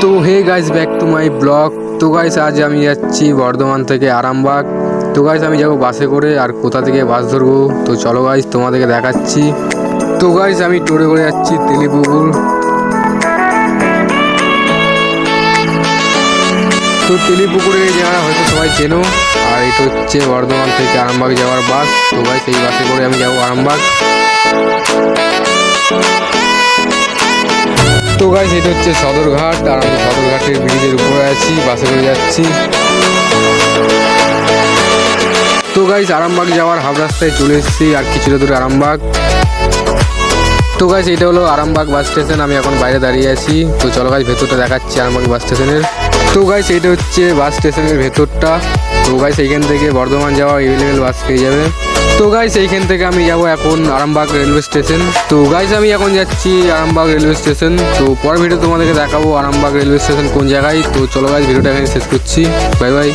তো hey guys, back to my blog. তো guys, আজ আমি যাচ্ছি বর্ধমান থেকে আরামবাগ। তো গাইস, আমি যাবো বাসে করে, আর কোথা থেকে বাস ধরবো তো চলো গাইস তোমাদেরকে দেখাচ্ছি। তো গাইস, আমি টোরে করে যাচ্ছি তেলিপুকুর। তো তেলিপুকুরে যারা হয়তো সবাই চেনো, আর এটা হচ্ছে বর্ধমান থেকে আরামবাগ যাওয়ার বাস। তো গাইস, এই বাসে করে আমি যাবো আরামবাগ। তো গাইস, এটা হচ্ছে সদরঘাট, আর আমি সদরঘাটের ব্রিজের উপরে আছি, বাসে করে যাচ্ছি। তো গাইস, আরামবাগ যাওয়ার হাফ রাস্তায় চলে এসেছি, আর কিছুটা দূরে আরামবাগ। তো গাইস, এটা হলো আরামবাগ বাস স্টেশন। আমি এখন বাইরে দাঁড়িয়ে আছি। তো চলো গাইস, ভেতরটা দেখাচ্ছি আরামবাগ বাস স্টেশনের। তো গাইস, এটা হচ্ছে বাস স্টেশনের ভেতরটা। তো গাইস, এইখান থেকে বর্ধমান যাওয়া এভেলেবেল বাস পেয়ে যাবে। তো গাইস, এইখান থেকে আমি যাব এখন আরামবাগ রেলওয়ে স্টেশন। তো গাইস, আমি এখন যাচ্ছি আরামবাগ রেলওয়ে স্টেশন। তো পরের ভিডিও তোমাদেরকে দেখাবো আরামবাগ রেলওয়ে স্টেশন কোন জায়গায়। তো চলো গাইস, ভিডিওটা এখানে শেষ করছি। Bye bye.